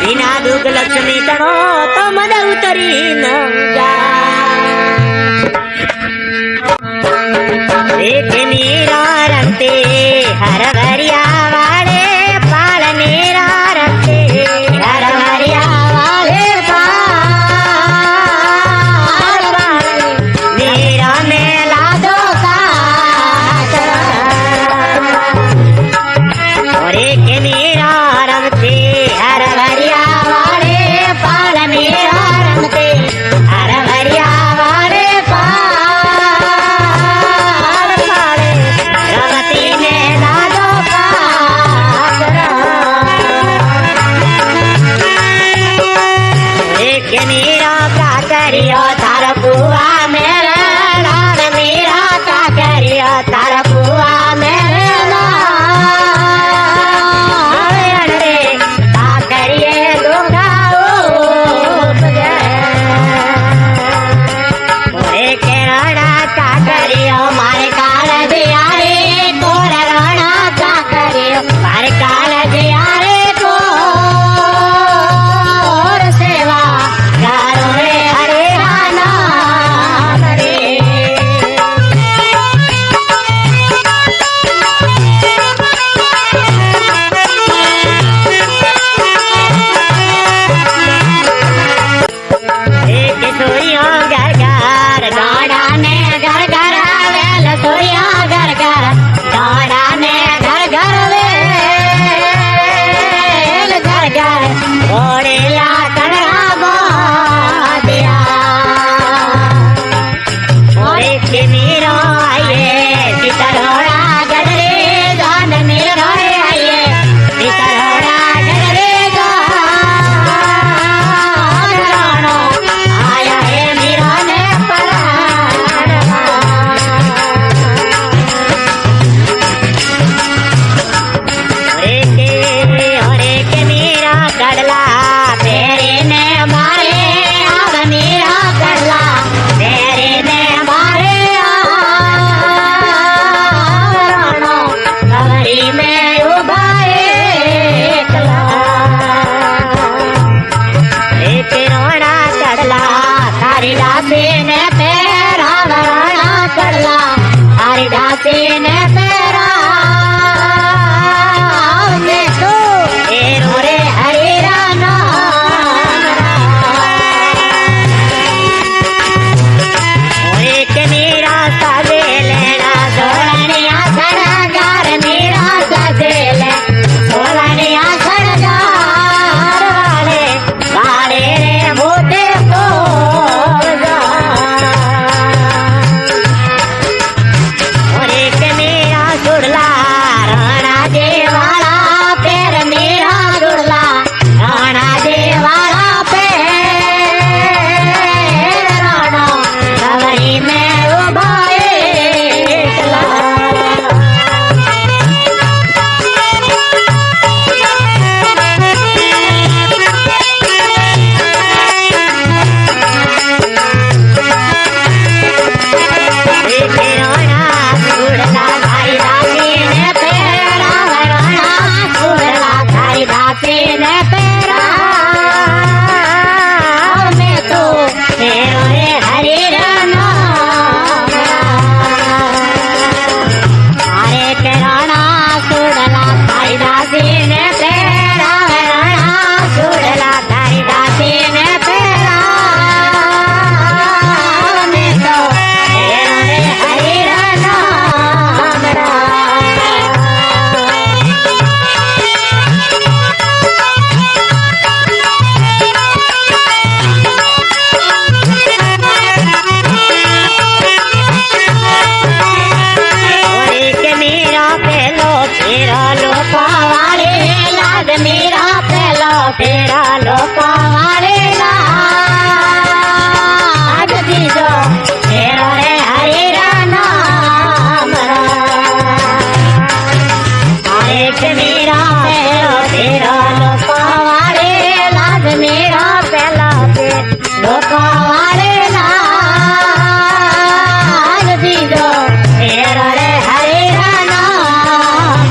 बिना दुख लक्ष्मी तणो तो मद उतरी न देख नीरा रंगते हर भरिया वाले पाल नीरा रंगते हर भरिया वाले पाल नीरा में लादो का और एक नीरा रंगते हर भरिया वाले पाल नीरा रंगते हर भरिया वाले मीरा का करियो तार बुआ मेरे लाल मीरा का करियो तार बुआ मेरे लाल रे का करिए दुखाओ ओए के राणा का करियो मारे काल दिया रे तोर राणा का करियो मारे काल दिया रे तेरा लोका वाले लाज दीजो तेरा रे हरि नाम हरे मेरा तेरा लोका वाले लाज मेरा पहला लोका वाले लाज दीजो तेरा रे हरि नाम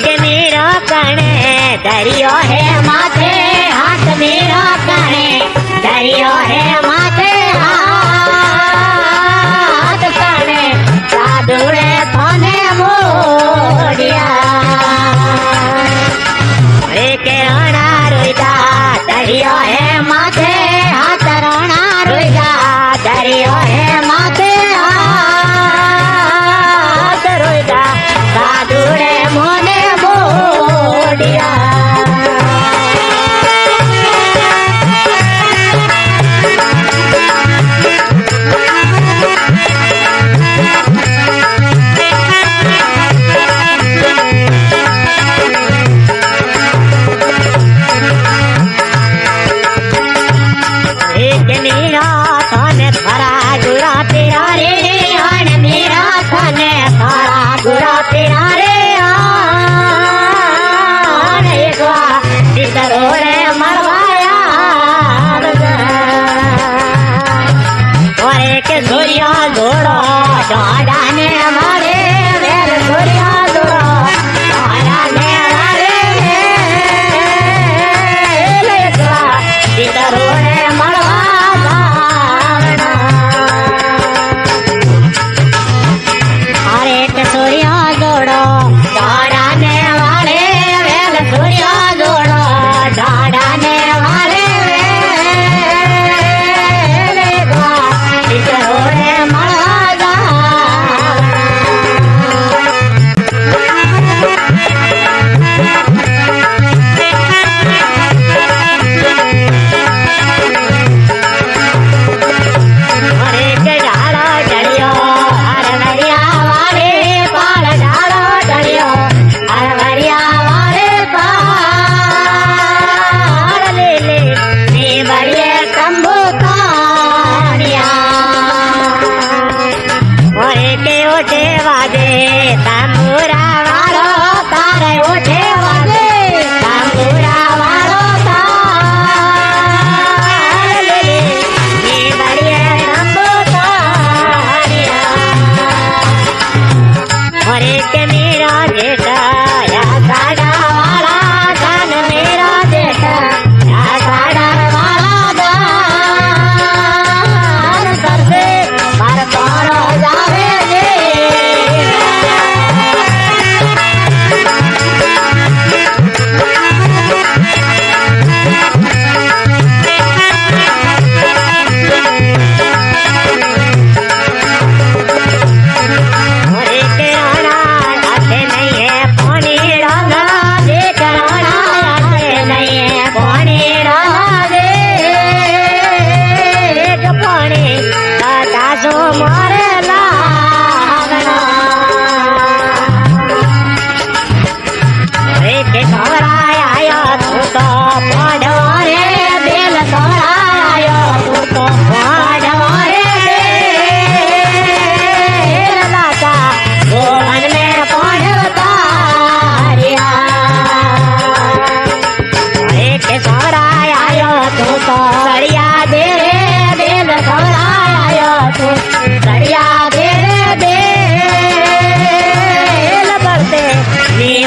एक मेरो कणे दरियो है माथे हाथ मेरो कणे दरियो है माथे हाथ कणे साधुड़े थाने मोड़िया एक राणा रोईदा दरियो है माथे हाथ राणा रोईदा दरियो है माथे हाथ रोईदा साधुड़े मोने मोड़िया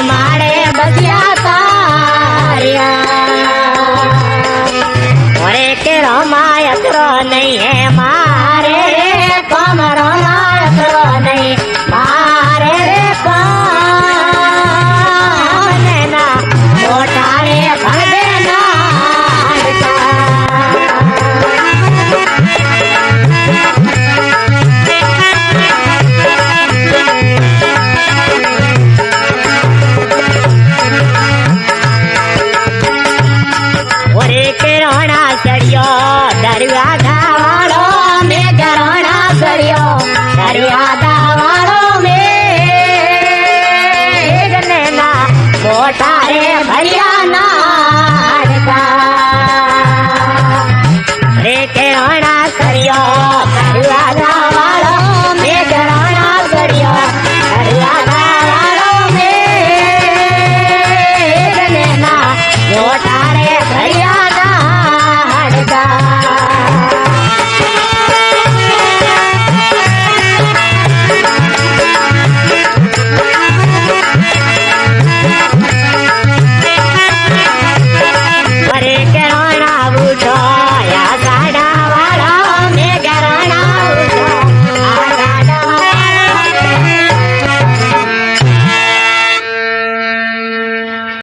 माड़े बगिया